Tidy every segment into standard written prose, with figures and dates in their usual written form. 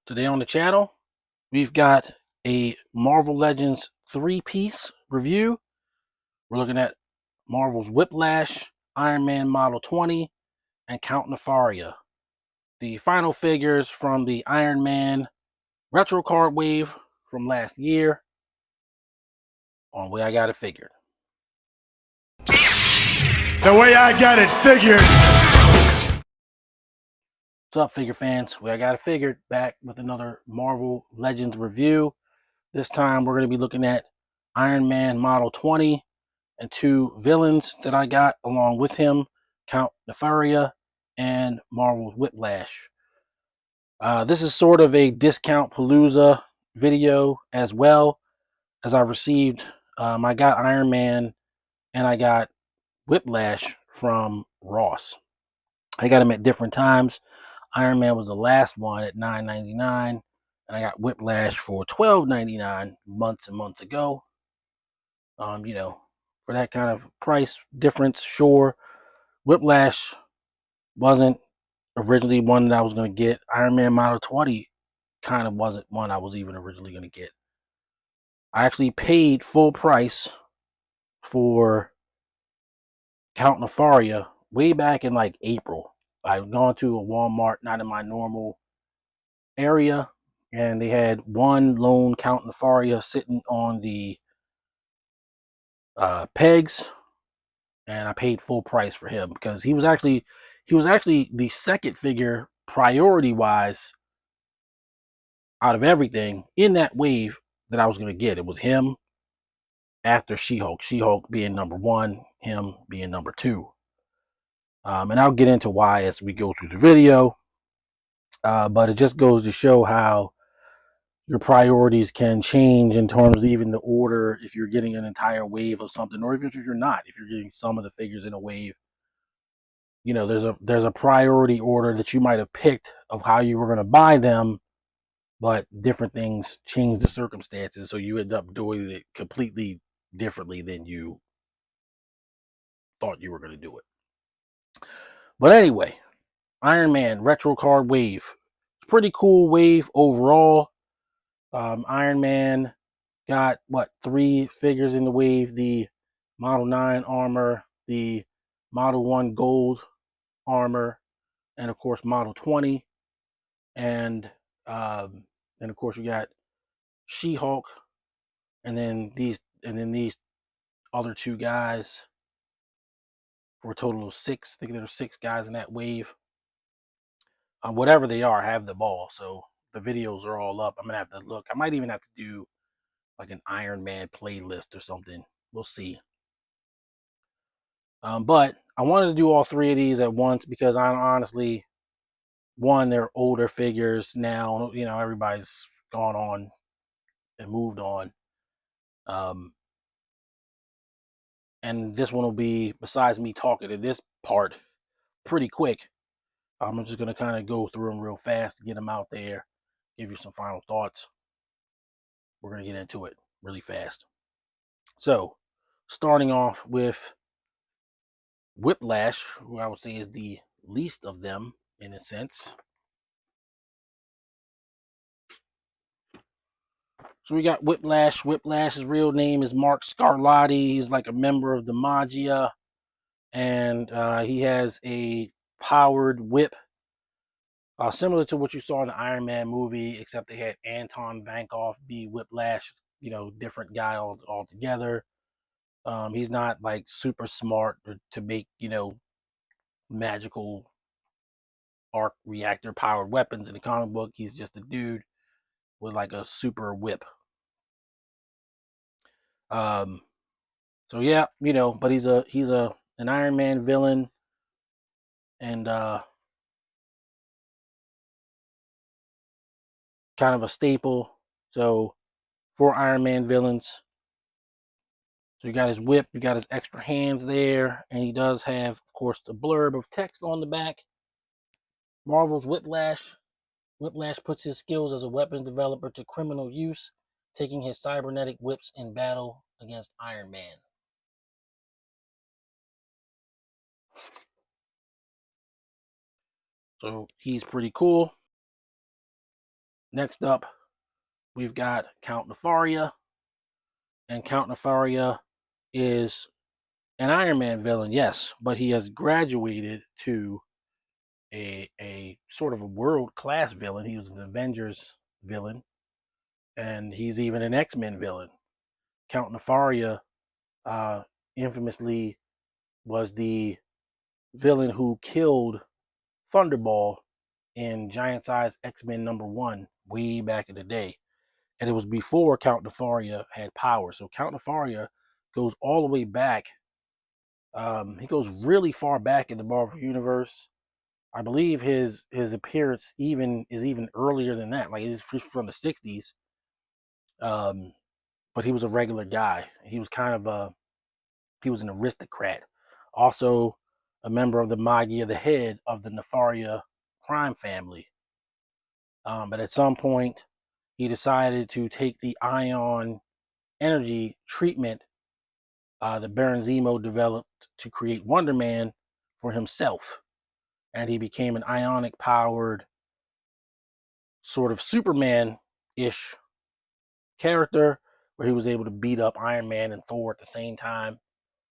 Today on the channel, we've got a Marvel Legends 3-piece review. We're looking at Marvel's Whiplash, Iron Man Model 20, and Count Nefaria. The final figures from the Iron Man retro card wave from last year on Way I Got It Figured. The way I got it figured. What's up, figure fans? Way I Got It Figured, back with another Marvel Legends review. This time we're going to be looking at Iron Man Model 20 and two villains that I got along with him, Count Nefaria and Marvel's Whiplash. This is sort of a discount palooza video as well, as I received. I got Iron Man and I got Whiplash from Ross. I got them at different times. Iron Man was the last one at $9.99, and I got Whiplash for $12.99 months and months ago. For that kind of price difference, sure. Whiplash wasn't originally one that I was going to get. Iron Man Model 20 kind of wasn't one I was even originally going to get. I actually paid full price for Count Nefaria way back in like April. I've gone to a Walmart, not in my normal area, and they had one lone Count Nefaria sitting on the pegs, and I paid full price for him because he was actually the second figure priority wise out of everything in that wave that I was going to get. It was him after She-Hulk, She-Hulk being number one, him being number two. And I'll get into why as we go through the video. But it just goes to show how your priorities can change in terms of even the order if you're getting an entire wave of something, or even if you're not, if you're getting some of the figures in a wave. There's a priority order that you might have picked of how you were going to buy them, but different things change the circumstances, so you end up doing it completely differently than you thought you were going to do it. But anyway, Iron Man retro card wave. Pretty cool wave overall. Iron Man got three figures in the wave: the Model 9 armor, the Model 1 gold armor, and of course Model 20. And of course you got She-Hulk, and then these other two guys for a total of six. I think there are six guys in that wave. Whatever they are, have the ball. So the videos are all up. I'm gonna have to look. I might even have to do like an Iron Man playlist or something. We'll see. But I wanted to do all three of these at once because I honestly, one, they're older figures now. Everybody's gone on and moved on. And this one will be, besides me talking to this part, pretty quick. I'm just going to kind of go through them real fast to get them out there, give you some final thoughts. We're going to get into it really fast. So, starting off with Whiplash, who I would say is the least of them in a sense. So we got Whiplash. Whiplash's real name is Mark Scarlatti. He's like a member of the Magia, and he has a powered whip, similar to what you saw in the Iron Man movie, except they had Anton Vankoff be Whiplash, different guy altogether. He's not like super smart to make, magical arc reactor powered weapons in the comic book. He's just a dude with like a super whip. So yeah, but he's an Iron Man villain, and kind of a staple. So for Iron Man villains, so you got his whip, you got his extra hands there, and he does have, of course, the blurb of text on the back. Marvel's Whiplash. Whiplash puts his skills as a weapons developer to criminal use, taking his cybernetic whips in battle against Iron Man. So he's pretty cool. Next up, we've got Count Nefaria, and Count Nefaria is an Iron Man villain, yes, but he has graduated to a sort of a world-class villain. He was an Avengers villain, and he's even an X-Men villain. Count Nefaria uh, infamously was the villain who killed Thunderball in Giant Size X-Men #1 way back in the day. And it was before Count Nefaria had power. So Count Nefaria goes all the way back. He goes really far back in the Marvel Universe. I believe his appearance is even earlier than that. Like he's from the '60s. Um, but he was a regular guy. He was kind of he was an aristocrat. Also a member of the Magia, the head of the Nefaria crime family. But at some point, he decided to take the ion energy treatment that Baron Zemo developed to create Wonder Man for himself. And he became an ionic powered sort of Superman ish character where he was able to beat up Iron Man and Thor at the same time.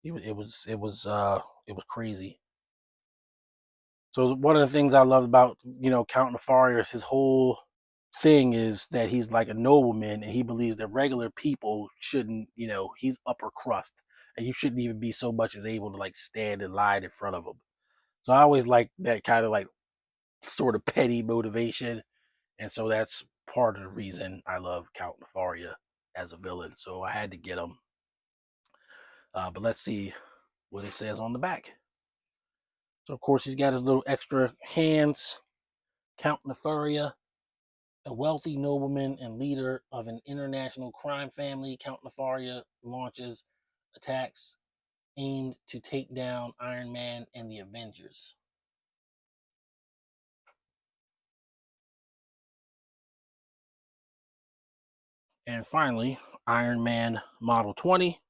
It was crazy. So one of the things I love about Count Nefaria is his whole thing is that he's like a nobleman and he believes that regular people shouldn't, he's upper crust and you shouldn't even be so much as able to like stand in line in front of him. So I always like that kind of like sort of petty motivation. And so that's part of the reason I love Count Nefaria as a villain. So I had to get him. But let's see what it says on the back. So of course he's got his little extra hands. Count Nefaria, a wealthy nobleman and leader of an international crime family, Count Nefaria launches attacks aimed to take down Iron Man and the Avengers. And finally, Iron Man Model 20.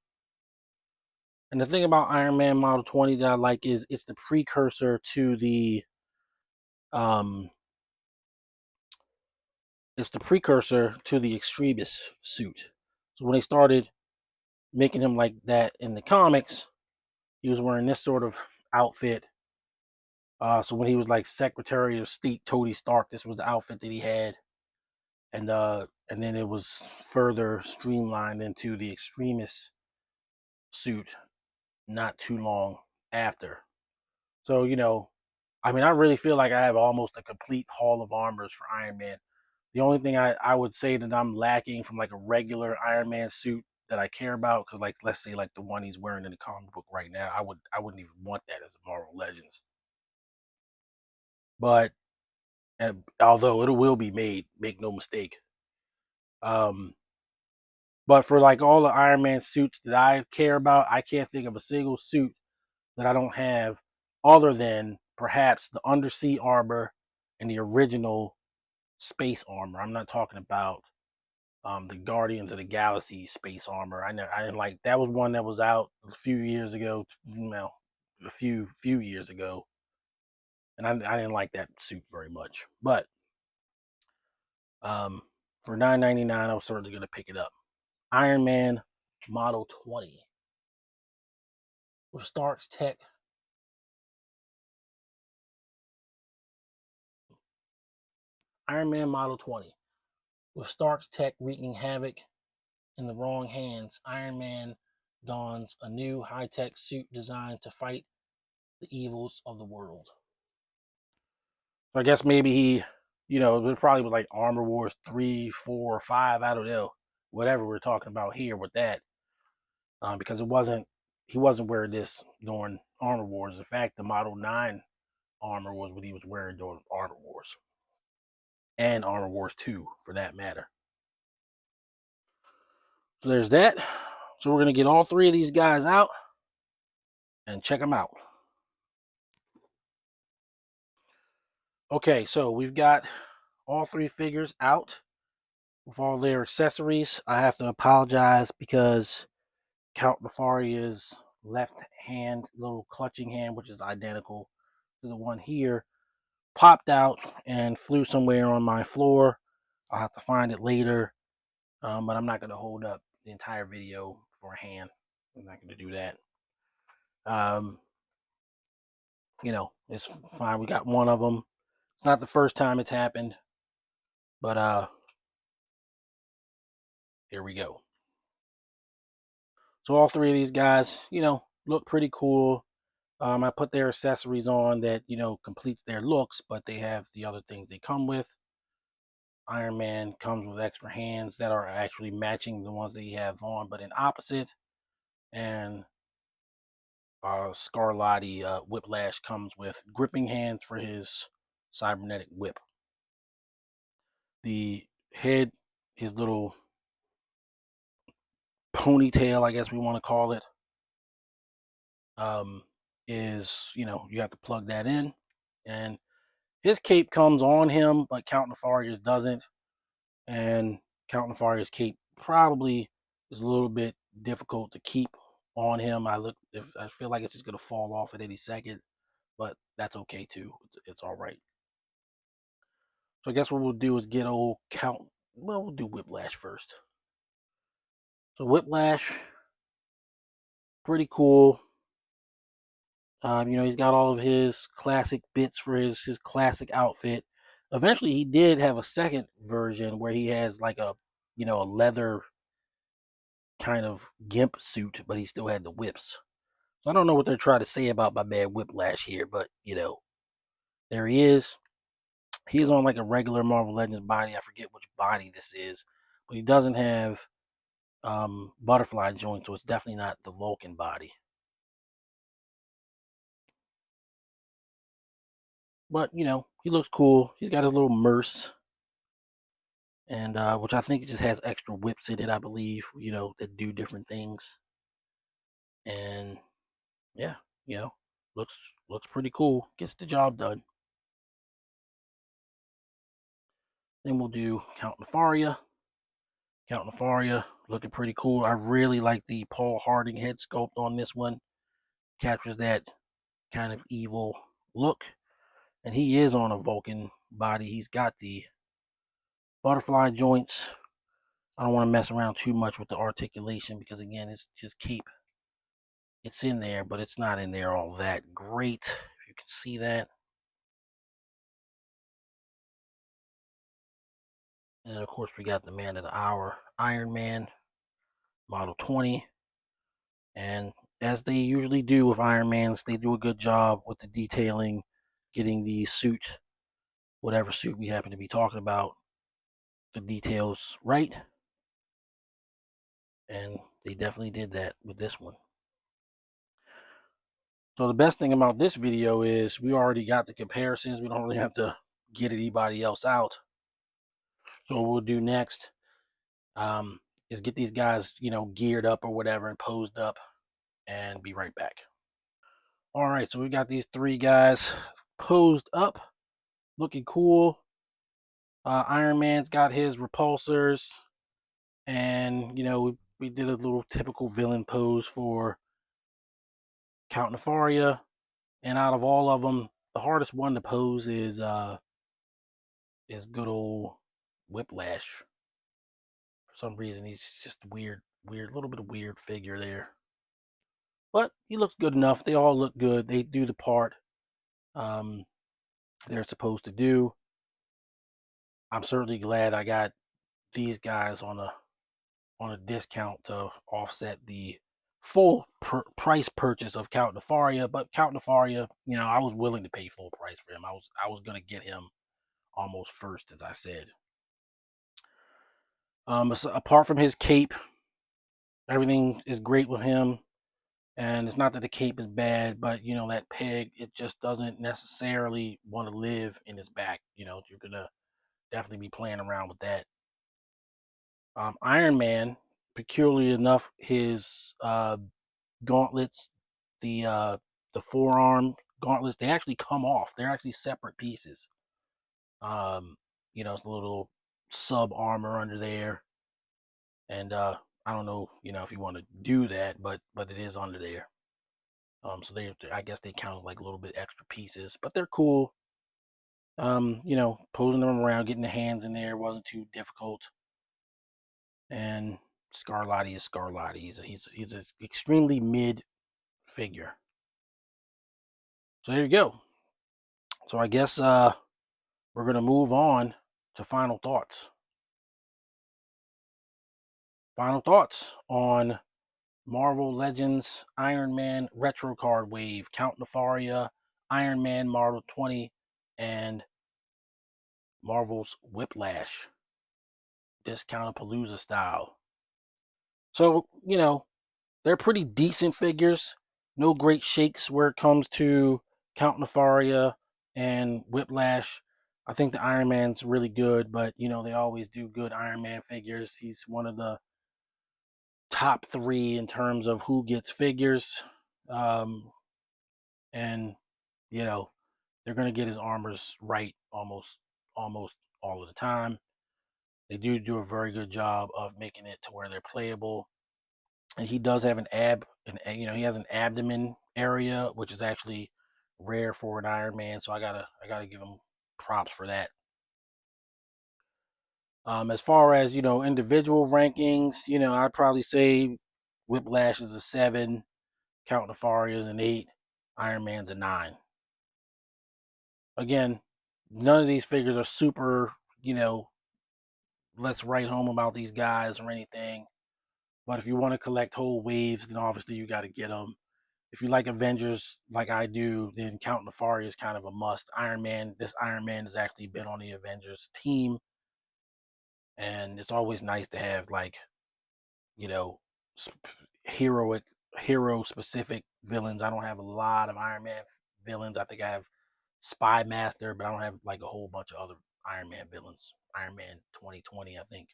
And the thing about Iron Man Model 20 that I like is it's the precursor to the um Extremis suit. So when they started making him like that in the comics, he was wearing this sort of outfit. So when he was like Secretary of State Tony Stark, this was the outfit that he had, and then it was further streamlined into the Extremis suit not too long after. So I mean, I really feel like I have almost a complete hall of armors for Iron Man. The only thing I would say that I'm lacking from like a regular Iron Man suit that I care about, because like let's say like the one he's wearing in the comic book right now, I wouldn't even want that as a Marvel Legends. But although it will be made, make no mistake. Um, but for like all the Iron Man suits that I care about, I can't think of a single suit that I don't have, other than perhaps the undersea armor and the original space armor. I'm not talking about the Guardians of the Galaxy space armor. I didn't like that. Was one that was out a few years ago. A few years ago, and I didn't like that suit very much. But for $9.99, I was certainly going to pick it up. Iron Man Model 20 with Stark's tech. Iron Man Model 20 with Stark's tech wreaking havoc in the wrong hands. Iron Man dons a new high-tech suit designed to fight the evils of the world. So I guess maybe it probably was like Armor Wars 3, 4, or 5. I don't know, whatever we're talking about here with that, because he wasn't wearing this during Armor Wars. In fact, the Model 9 armor was what he was wearing during Armor Wars and Armor Wars 2, for that matter. So there's that. So we're gonna get all three of these guys out and check them out. Okay, so we've got all three figures out with all their accessories. I have to apologize because Count Nefaria's left hand, little clutching hand, which is identical to the one here, popped out and flew somewhere on my floor. I'll have to find it later, but I'm not going to hold up the entire video for a hand. I'm not going to do that. Um, it's fine. We got one of them. It's not the first time it's happened, but here we go. So all three of these guys, look pretty cool. I put their accessories on that, completes their looks, but they have the other things they come with. Iron Man comes with extra hands that are actually matching the ones that he has on, but in opposite. And Scarlatti Whiplash comes with gripping hands for his cybernetic whip. The head, his little ponytail, I guess we want to call it, is, you have to plug that in. And his cape comes on him, but Count Nefaria's doesn't. And Count Nefaria's cape probably is a little bit difficult to keep on him. I feel like it's just gonna fall off at any second, but that's okay too. It's all right. So I guess what we'll do is get old Count. Well, we'll do Whiplash first. So Whiplash, pretty cool. He's got all of his classic bits for his classic outfit. Eventually, he did have a second version where he has like a leather kind of gimp suit, but he still had the whips. So I don't know what they're trying to say about my man Whiplash here, but there he is. He's on like a regular Marvel Legends body. I forget which body this is, but he doesn't have butterfly joints, so it's definitely not the Vulcan body. But he looks cool. He's got his little merce, and which I think just has extra whips in it, I believe. That do different things, and yeah, you know, looks pretty cool. Gets the job done. Then we'll do Count Nefaria. Count Nefaria looking pretty cool. I really like the Paul Harding head sculpt on this one. Captures that kind of evil look. And he is on a Vulcan body. He's got the butterfly joints. I don't want to mess around too much with the articulation because, again, it's just cape. It's in there, but it's not in there all that great. If you can see that. And of course, we got the man of the hour, Iron Man, Model 20. And as they usually do with Iron Mans, they do a good job with the detailing, getting the suit, whatever suit we happen to be talking about, the details right. And they definitely did that with this one. So the best thing about this video is we already got the comparisons. We don't really have to get anybody else out. So what we'll do next is get these guys, geared up or whatever and posed up and be right back. All right, so we got these three guys posed up, looking cool. Iron Man's got his repulsors, and we did a little typical villain pose for Count Nefaria. And out of all of them, the hardest one to pose is good old Whiplash. For some reason, he's just weird, little bit of weird figure there. But he looks good enough. They all look good. They do the part um, they're supposed to do. I'm certainly glad I got these guys on a discount to offset the full price purchase of Count Nefaria. But Count Nefaria, I was willing to pay full price for him. I was gonna get him almost first, as I said. So apart from his cape, everything is great with him. And it's not that the cape is bad, but that peg, it just doesn't necessarily want to live in his back. You're gonna definitely be playing around with that. Iron Man, peculiarly enough, his gauntlets, the forearm gauntlets, they actually come off. They're actually separate pieces. It's a little sub armor under there, and I don't know, if you want to do that, but it is under there. So I guess they count like a little bit extra pieces, but they're cool. Posing them around, getting the hands in there wasn't too difficult. And Scarlatti is Scarlatti. He's an extremely mid figure. So there you go. So I guess we're gonna move on to final thoughts. Final thoughts on Marvel Legends Iron Man Retro Card Wave, Count Nefaria, Iron Man Marvel 20, and Marvel's Whiplash, Discountapalooza style. So, they're pretty decent figures. No great shakes where it comes to Count Nefaria and Whiplash. I think the Iron Man's really good, but they always do good Iron Man figures. He's one of the top three in terms of who gets figures. And they're gonna get his armors right almost all of the time. They do a very good job of making it to where they're playable. And he does have he has an abdomen area, which is actually rare for an Iron Man. So I gotta give him props for that. As far as individual rankings, I'd probably say Whiplash is a 7, Count Nefaria is an 8, Iron Man's a 9. Again, none of these figures are super, let's write home about these guys or anything. But if you want to collect whole waves, then obviously you got to get them. If you like Avengers like I do, then Count Nefaria is kind of a must. This Iron Man has actually been on the Avengers team, and it's always nice to have you know heroic hero specific villains. I don't have a lot of Iron Man villains. I think I have Spy Master, but I don't have like a whole bunch of other Iron Man villains. Iron Man 2020, I think.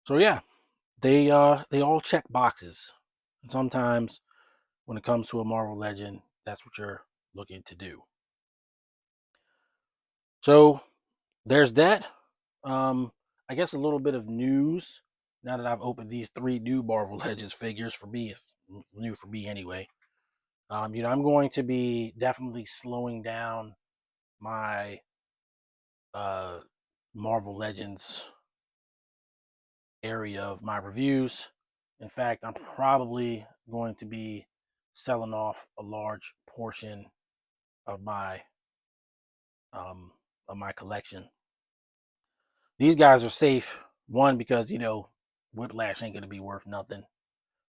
So yeah, they all check boxes. And sometimes when it comes to a Marvel Legend, that's what you're looking to do. So there's that. I guess a little bit of news now that I've opened these three new Marvel Legends figures for me. It's new for me anyway. I'm going to be definitely slowing down my uh, Marvel Legends area of my reviews. In fact, I'm probably going to be selling off a large portion of my um, collection. These guys are safe. One, because Whiplash ain't gonna be worth nothing.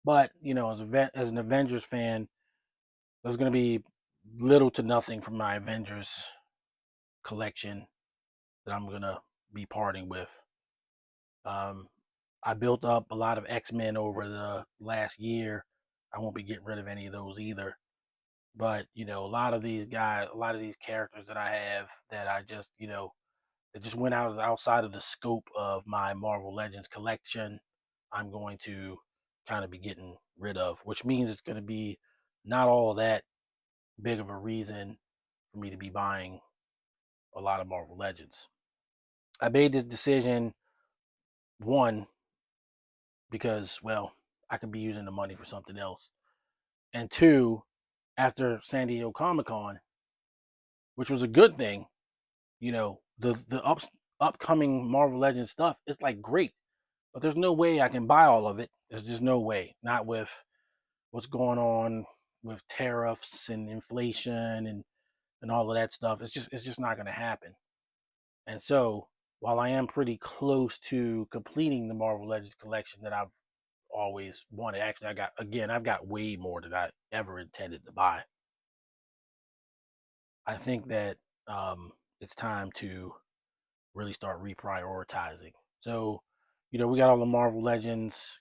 But as an Avengers fan, there's gonna be little to nothing from my Avengers collection that I'm gonna be parting with. Um, I built up a lot of X-Men over the last year. I won't be getting rid of any of those either. But a lot of these guys, a lot of these characters that I have that I just that just went outside of the scope of my Marvel Legends collection, I'm going to kind of be getting rid of, which means it's going to be not all that big of a reason for me to be buying a lot of Marvel Legends. I made this decision, one, because, well, I could be using the money for something else. And two, after San Diego Comic Con, which was a good thing, the upcoming Marvel Legends stuff, it's like great. But there's no way I can buy all of it. There's just no way. Not with what's going on with tariffs and inflation and all of that stuff. It's just not going to happen. And so, while I am pretty close to completing the Marvel Legends collection that I've always wanted, actually I've got way more than I ever intended to buy. I think that it's time to really start reprioritizing. So, we got all the Marvel Legends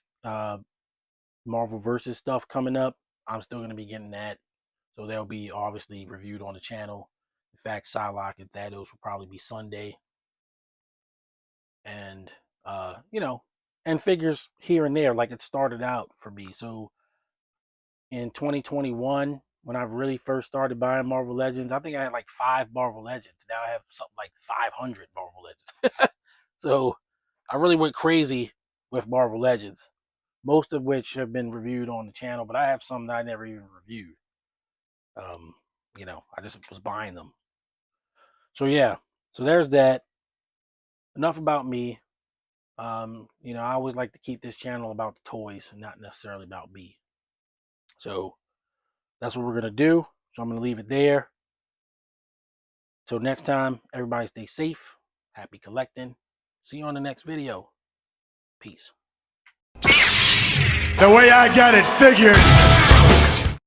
Marvel versus stuff coming up. I'm still going to be getting that. So they'll be obviously reviewed on the channel. In fact, Psylocke and Thanos will probably be Sunday. And, and figures here and there, like it started out for me. So in 2021, when I really first started buying Marvel Legends, I think I had like 5 Marvel Legends. Now I have something like 500 Marvel Legends. So I really went crazy with Marvel Legends, most of which have been reviewed on the channel, but I have some that I never even reviewed. I just was buying them. So yeah, so there's that. Enough about me. I always like to keep this channel about the toys and not necessarily about me. So that's what we're gonna do. So I'm gonna leave it there. Till next time, everybody stay safe. Happy collecting. See you on the next video. Peace. The way I got it figured.